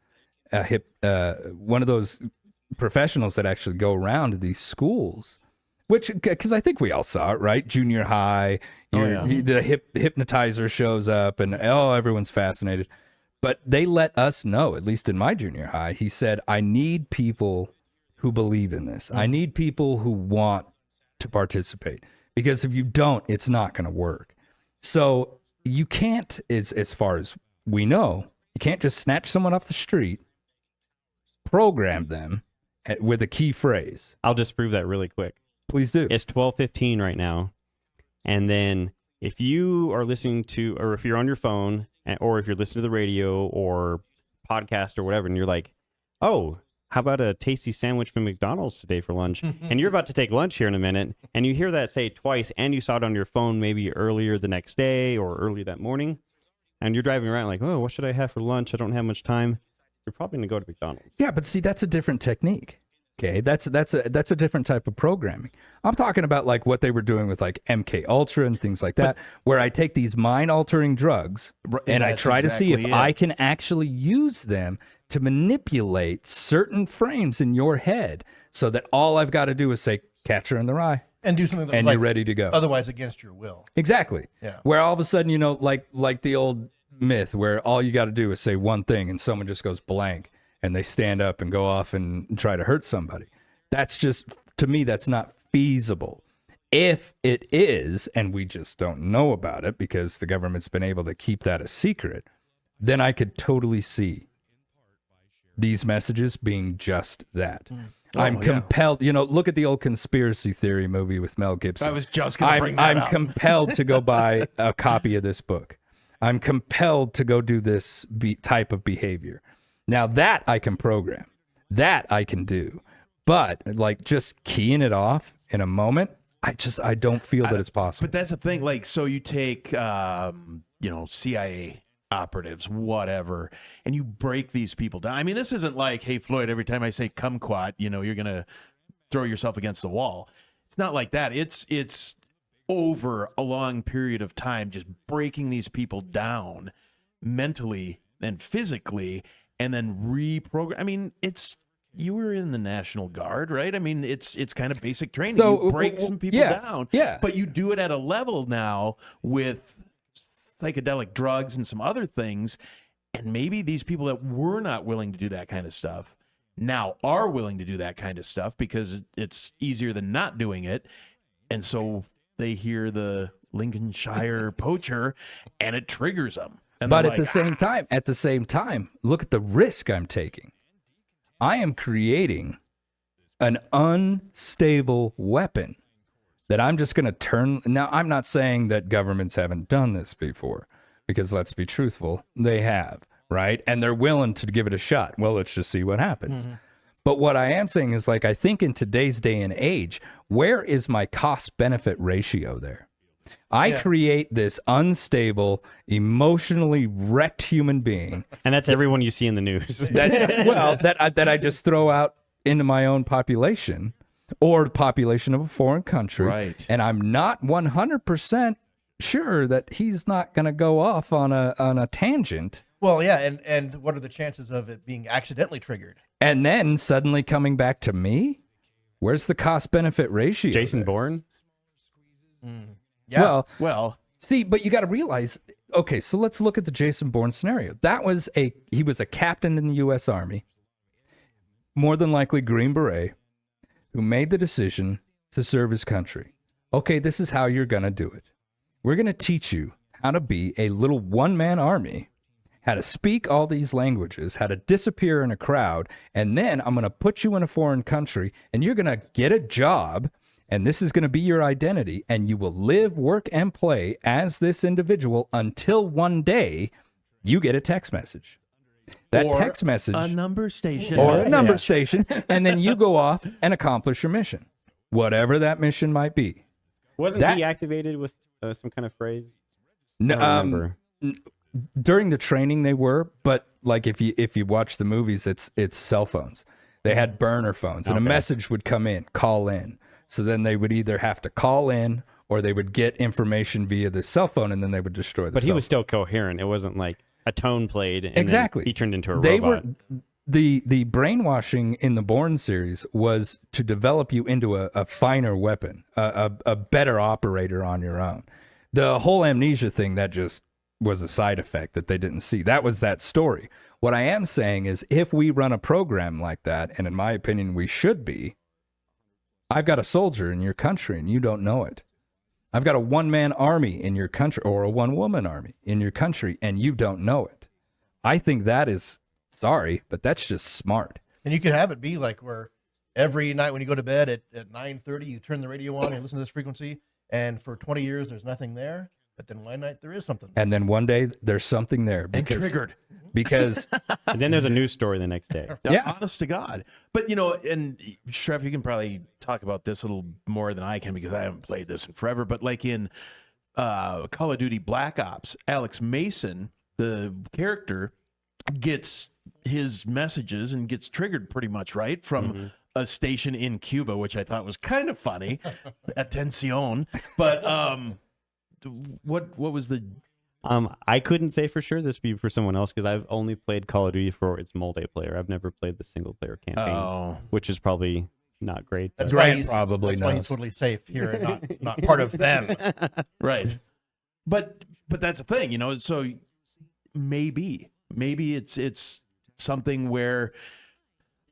One of those professionals that actually go around to these schools, which, because I think we all saw it, right? Junior high, the hypnotizer shows up and, oh, everyone's fascinated. But they let us know, at least in my junior high, he said, I need people who believe in this. I need people who want to participate, because if you don't, it's not going to work. So you can't, as far as we know, you can't just snatch someone off the street, program them with a key phrase. I'll just prove that really quick. Please do. It's 12:15 right now. And then if you are listening to, or if you're on your phone, or if you're listening to the radio or podcast or whatever, and you're like, oh, how about a tasty sandwich from McDonald's today for lunch? And you're about to take lunch here in a minute, and you hear that say twice, and you saw it on your phone maybe earlier the next day or early that morning, and you're driving around like, oh, what should I have for lunch? I don't have much time. You're probably going to go to McDonald's. Yeah, but see, that's a different technique. Okay, that's a different type of programming. I'm talking about like what they were doing with like MK Ultra and things like that, where I take these mind-altering drugs and I try to see if I can actually use them to manipulate certain frames in your head, so that all I've got to do is say "Catcher in the Rye" And do something that's and like, you're ready to go. otherwise against your will. Exactly. Yeah. Where all of a sudden, you know, like the old myth where all you got to do is say one thing and someone just goes blank and they stand up and go off and try to hurt somebody. That's just, to me, that's not feasible. If it is, and we just don't know about it because the government's been able to keep that a secret, then I could totally see these messages being just that. I'm compelled, you know, look at the old conspiracy theory movie with Mel Gibson. I was just going to bring that up. I'm compelled to go buy a copy of this book. I'm compelled to go do this type of behavior. Now that I can program, that I can do, but like just keying it off in a moment, I don't feel that it's possible. But that's the thing. Like, so you take, CIA operatives, whatever, and you break these people down. I mean, this isn't like, hey, Floyd, every time I say kumquat, you know, you're going to throw yourself against the wall. It's not like that. It's over a long period of time, just breaking these people down mentally and physically, and then reprogram. I mean, you were in the National Guard, right? I mean, it's kind of basic training. So, you break some people down. Yeah. But you do it at a level now with psychedelic drugs and some other things. And maybe these people that were not willing to do that kind of stuff now are willing to do that kind of stuff because it's easier than not doing it. And so they hear the Lincolnshire poacher and it triggers them. And But they're at the same time, look at the risk I'm taking. I am creating an unstable weapon that I'm just going to turn. Now, I'm not saying that governments haven't done this before, because let's be truthful, they have, right? And they're willing to give it a shot. Well, let's just see what happens. But what I am saying is, like, I think in today's day and age, where is my cost benefit ratio there? I create this unstable, emotionally wrecked human being. And that's everyone you see in the news. that I just throw out into my own population or the population of a foreign country. Right. And I'm not 100% sure that he's not going to go off on a tangent. Well, yeah, and what are the chances of it being accidentally triggered? And then suddenly coming back to me? Where's the cost benefit ratio? Jason there? Bourne? Yeah. well, See, but you got to realize, okay, so let's look at the Jason Bourne scenario. He was a captain in the U.S. Army, more than likely Green Beret, who made the decision to serve his country. Okay, this is how you're going to do it. We're going to teach you how to be a little one-man army, how to speak all these languages, how to disappear in a crowd, and then I'm going to put you in a foreign country, and you're going to get a job, and this is going to be your identity, and you will live, work, and play as this individual until one day you get a text message. That or text message, a number station. or a number station, and then you go off and accomplish your mission, whatever that mission might be. Wasn't That- he activated with some kind of phrase? No, I don't remember. During the training they were, but like if you watch the movies, it's cell phones. They had burner phones, and a message would come in, call in. So then they would either have to call in or they would get information via the cell phone, and then they would destroy the But he cell was still coherent. It wasn't like a tone played and Exactly. then he turned into a They robot. were the brainwashing in the Bourne series was to develop you into a finer weapon, a better operator on your own. The whole amnesia thing, that just was a side effect that they didn't see. That was that story. What I am saying is, if we run a program like that, and in my opinion we should be, I've got a soldier in your country and you don't know it. I've got a one-man army in your country, or a one-woman army in your country, and you don't know it. I think that is, sorry, but that's just smart. And you could have it be like where every night when you go to bed at 9:30, you turn the radio on and listen to this frequency, and for 20 years there's nothing there, but then one night there is something there. And then one day there's something there and because triggered. And then there's a news story the next day. Yeah. Honest to God. But, and Shreff, you can probably talk about this a little more than I can because I haven't played this in forever. But like in Call of Duty Black Ops, Alex Mason, the character, gets his messages and gets triggered pretty much, right? From a station in Cuba, which I thought was kind of funny. Atención. But what was the... I couldn't say for sure. This would be for someone else because I've only played Call of Duty for its multiplayer. I've never played the single player campaigns, which is probably not great. That's but- why Grant he's probably that's why he's knows. totally safe here and not part of them. Right. But that's the thing, so maybe it's something where,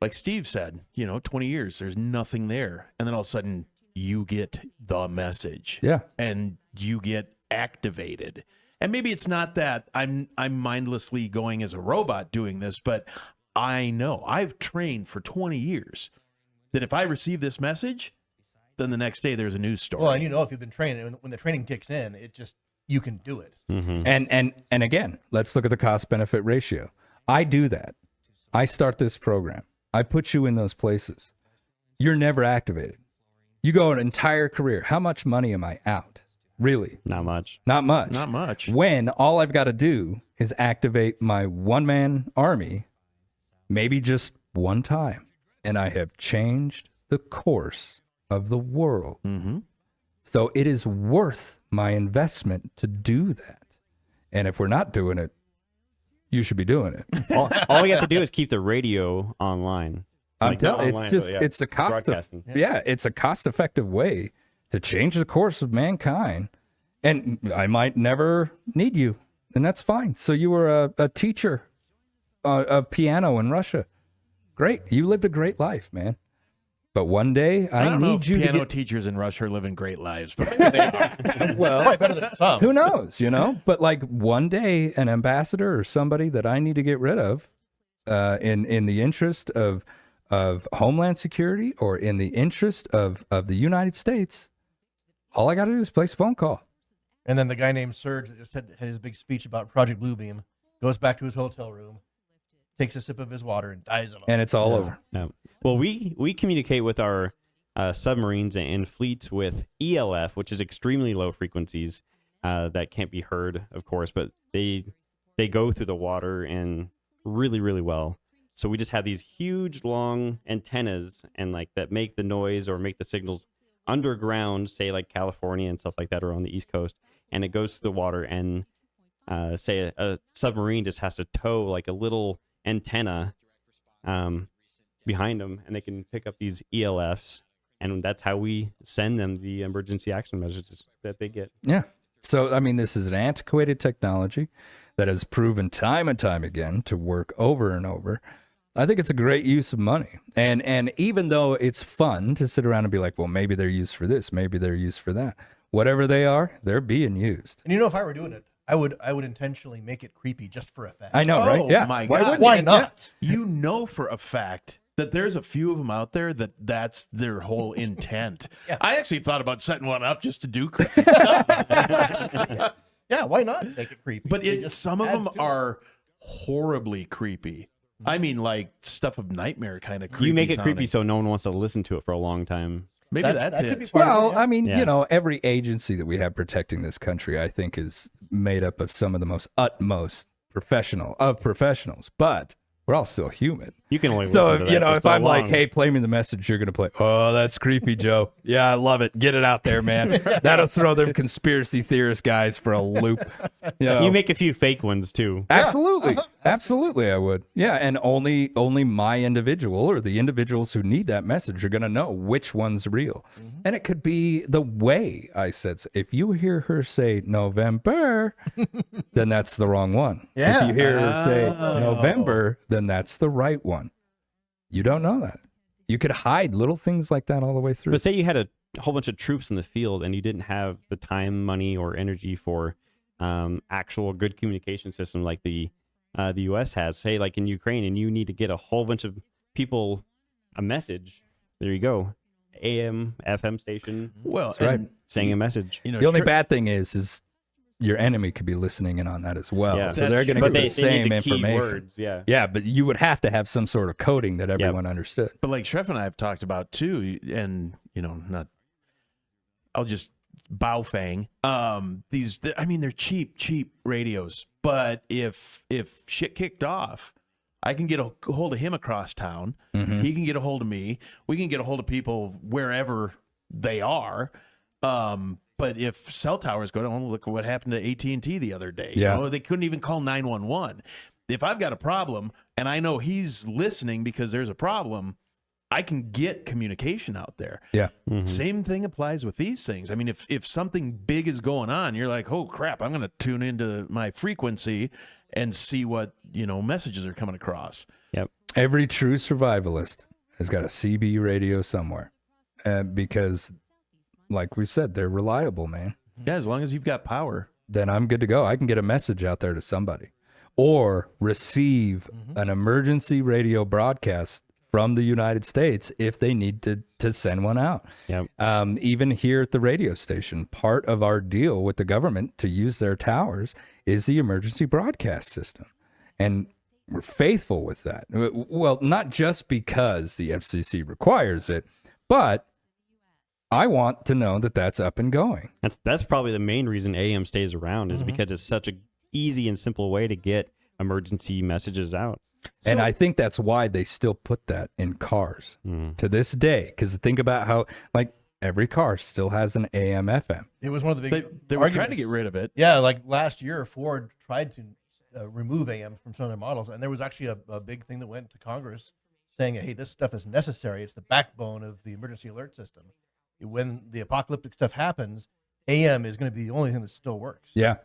like Steve said, 20 years, there's nothing there. And then all of a sudden you get the message. Yeah. And you get activated. And maybe it's not that I'm mindlessly going as a robot doing this, but I know I've trained for 20 years that if I receive this message, then the next day there's a news story. Well, and if you've been training, when the training kicks in, you can do it. And again, let's look at the cost benefit ratio. I do that. I start this program. I put you in those places. You're never activated. You go an entire career. How much money am I out? Really? Not much. Not much. Not much. When all I've got to do is activate my one-man army, maybe just one time, and I have changed the course of the world. Mm-hmm. So it is worth my investment to do that. And if we're not doing it, you should be doing it. All we have to do is keep the radio online. I'm Like, not telling online, it's but just it's a broadcasting. it's a cost-effective way to change the course of mankind. And I might never need you, and that's fine. So you were a teacher of piano in Russia. Great. You lived a great life, man. But one day I don't know need if you to piano get teachers in Russia are living great lives, but maybe they are. well. Probably better than some. Who knows, But like one day, an ambassador or somebody that I need to get rid of, in the interest of Homeland Security or in the interest of the United States, all I got to do is place a phone call. And then the guy named Serge that just had his big speech about Project Bluebeam goes back to his hotel room, takes a sip of his water, and dies alone. And it's all over. Yeah. Well, we communicate with our submarines and fleets with ELF, which is extremely low frequencies that can't be heard, of course, but they go through the water and really, really well. So we just have these huge, long antennas and like that make the noise or make the signals underground, say like California and stuff like that, or on the East Coast, and it goes through the water. And say a submarine just has to tow like a little antenna behind them, and they can pick up these ELFs, and that's how we send them the emergency action messages that they get. Yeah. So, I mean, this is an antiquated technology that has proven time and time again to work over and over. I think it's a great use of money. And even though it's fun to sit around and be like, well, maybe they're used for this, maybe they're used for that. Whatever they are, they're being used. And if I were doing it, I would intentionally make it creepy just for effect. I know, right? Yeah. My Why God. wouldn't Why you? not? You know for a fact that there's a few of them out there that's their whole intent. I actually thought about setting one up just to do creepy. Yeah, why not make it creepy? But It just some of adds them to it. are horribly creepy. I mean, like stuff of nightmare kind of creepy. You make it sounding. creepy so no one wants to listen to it for a long time. Maybe that's that could be it. part of Well, it, yeah. I mean, Yeah. Every agency that we have protecting this country, I think, is made up of some of the most utmost professionals. But we're all still human. You can only So, listen to that for if so I'm like, long. hey, play me the message, you're going to play, oh, that's creepy, Joe. Yeah, I love it. Get it out there, man. That'll throw them conspiracy theorist guys for a loop. You make a few fake ones too. Absolutely. Absolutely, I would. Yeah, and only my individual or the individuals who need that message are going to know which one's real. And it could be the way I said. If you hear her say November, then that's the wrong one. Yeah. If you hear her say November, then that's the right one. You don't know that. You could hide little things like that all the way through. But say you had a whole bunch of troops in the field and you didn't have the time, money, or energy for actual good communication system like the U.S. has. Say like in Ukraine, and you need to get a whole bunch of people a message. There you go, AM, FM station. Well, That's right. Saying a message. You know, The only bad thing is your enemy could be listening in on that as well. Yeah. So That's they're going to true. get But the they same need the key information. words, yeah. Yeah, but you would have to have some sort of coding that everyone understood. But like Shreff and I have talked about too, and I'll just Baofeng. They're cheap radios. But if shit kicked off, I can get a hold of him across town. Mm-hmm. He can get a hold of me. We can get a hold of people wherever they are. But if cell towers go down, look at what happened to AT&T the other day. Yeah. They couldn't even call 911. If I've got a problem and I know he's listening because there's a problem, I can get communication out there. Yeah. Same thing applies with these things. I mean, if something big is going on, you're like, oh crap, I'm going to tune into my frequency and see what, messages are coming across. Yep. Every true survivalist has got a CB radio somewhere because, like we've said, they're reliable, man. Yeah, as long as you've got power. Then I'm good to go. I can get a message out there to somebody or receive an emergency radio broadcast from the United States if they need to send one out. Yep. Even here at the radio station, part of our deal with the government to use their towers is the emergency broadcast system. And we're faithful with that. Well, not just because the FCC requires it, but I want to know that that's up and going. That's probably the main reason AM stays around is because it's such a easy and simple way to get emergency messages out. And I think that's why they still put that in cars to this day. Because think about how, like, every car still has an AM, FM. It was one of the big They were trying to arguments. get rid of it. Yeah, like last year, Ford tried to remove AM from some of their models, and there was actually a big thing that went to Congress saying, hey, this stuff is necessary. It's the backbone of the emergency alert system. When the apocalyptic stuff happens, AM is going to be the only thing that still works. Yeah.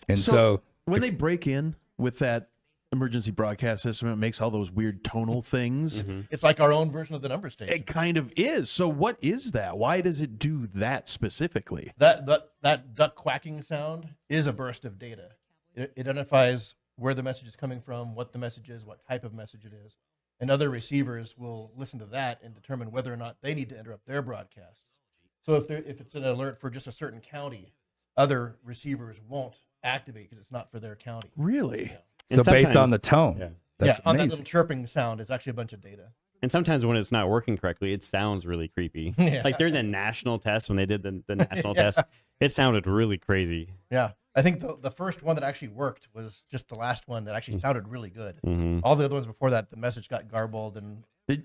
And so when they break in with that emergency broadcast system. It makes all those weird tonal things. It's like our own version of the number station. It kind of is. So what is that? Why does it do that specifically? That duck quacking sound is a burst of data. It identifies where the message is coming from, what the message is, what type of message it is. And other receivers will listen to that and determine whether or not they need to interrupt their broadcasts. So if it's an alert for just a certain county, other receivers won't activate because it's not for their county. Really? So based sometimes- on the tone. Yeah. That's on that amazing. little chirping sound, it's actually a bunch of data. And sometimes when it's not working correctly, it sounds really creepy. Yeah. Like during the national test, when they did the national test, it sounded really crazy. Yeah. I think the first one that actually worked was just the last one that actually sounded really good. Mhm. All the other ones before that, the message got garbled and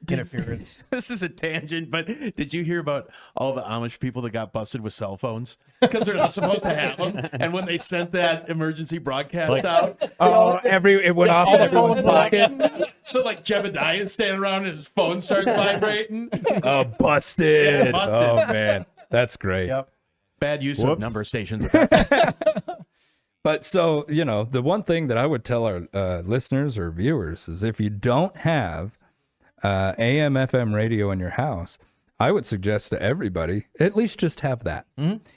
interference. This is a tangent, but did you hear about all the Amish people that got busted with cell phones because they're not supposed to have them? And when they sent that emergency broadcast out, It went off all in the everyone's phones were like- pocket. so like Jebediah is standing around and his phone starts vibrating. Oh, busted. Yeah, busted. Oh, man. That's great. Yep. Bad use of Whoops. number stations. But so, the one thing that I would tell our listeners or viewers is if you don't have AM, FM radio in your house, I would suggest to everybody, at least just have that.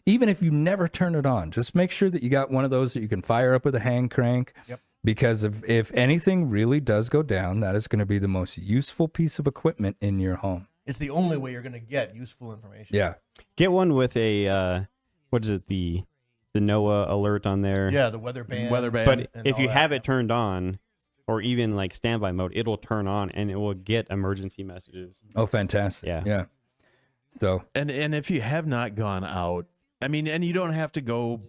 Even if you never turn it on, just make sure that you got one of those that you can fire up with a hand crank. Yep. Because if anything really does go down, that is going to be the most useful piece of equipment in your home. It's the only way you're going to get useful information. Yeah. Get one with a what is it, the NOAA alert on there. Yeah, the weather band. But and if all you that have it stuff. turned on, or even like standby mode, it'll turn on and it will get emergency messages. Oh, fantastic. Yeah. Yeah. So, And if you have not gone out, I mean, and you don't have to go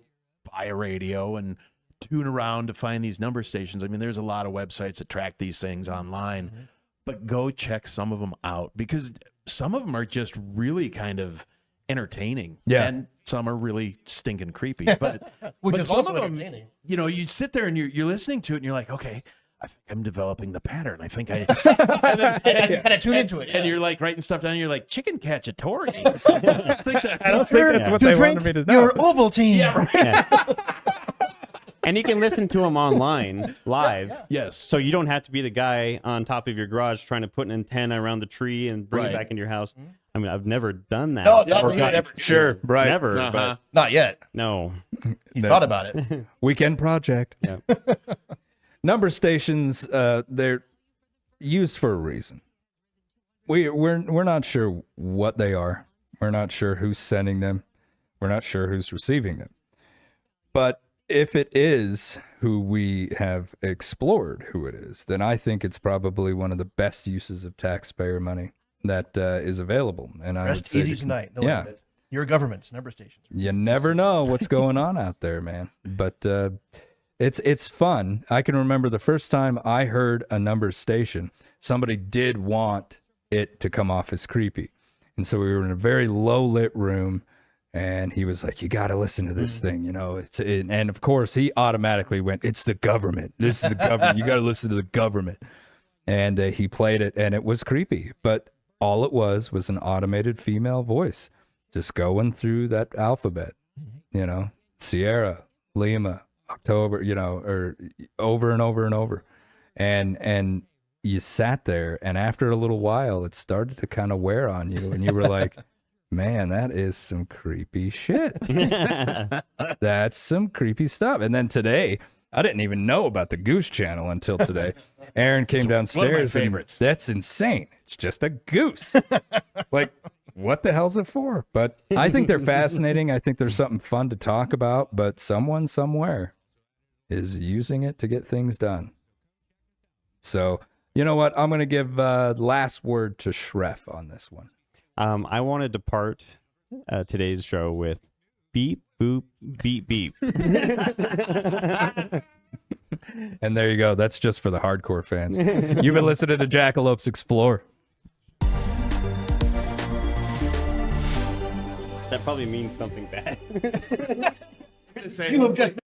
buy a radio and tune around to find these number stations. I mean, there's a lot of websites that track these things online, but go check some of them out because some of them are just really kind of entertaining. Yeah. And some are really stinking creepy. But, Which but is some also of them, entertaining. you sit there and you're listening to it and you're like, okay, I think I'm developing the pattern. I think I Kind of tune into it. and yeah. you're like writing stuff down. And you're like chicken cacciatori. I don't think that's what To they drink wanted me to know. your Ovaltine. And you can listen to them online live. Yes. So you don't have to be the guy on top of your garage trying to put an antenna around the tree and bring Right. it back into your house. I mean, I've never done that. No, Or no, got- never. Sure. Right. Never. Uh-huh. Not yet. But no. He thought about it. Weekend project. Yeah. Number stations, they're used for a reason. We're not sure what they are. We're not sure who's sending them. We're not sure who's receiving them. But if it is who we have explored who it is, then I think it's probably one of the best uses of taxpayer money that is available. And I would Rest say easy to- tonight. No yeah. Your government's number stations. You never know what's going on out there, man. But it's fun. I can remember the first time I heard a number station, somebody did want it to come off as creepy. And so we were in a very low lit room and he was like, you got to listen to this thing, and of course he automatically went, it's the government. This is the government. You got to listen to the government. And he played it and it was creepy, but all it was an automated female voice just going through that alphabet, Sierra, Lima, October, or over and over and over. And you sat there and after a little while, it started to kind of wear on you. And you were like, man, that is some creepy shit. That's some creepy stuff. And then today, I didn't even know about the Goose Channel until today. Aaron came downstairs and favorites. that's insane. It's just a goose. Like, what the hell's it for? But I think they're fascinating. I think there's something fun to talk about, but someone somewhere is using it to get things done. So, you know what? I'm going to give last word to Shref on this one. I want to depart today's show with beep, boop, beep, beep. And there you go. That's just for the hardcore fans. You've been listening to Jackalopes Explore. That probably means something bad. I was gonna say, You have just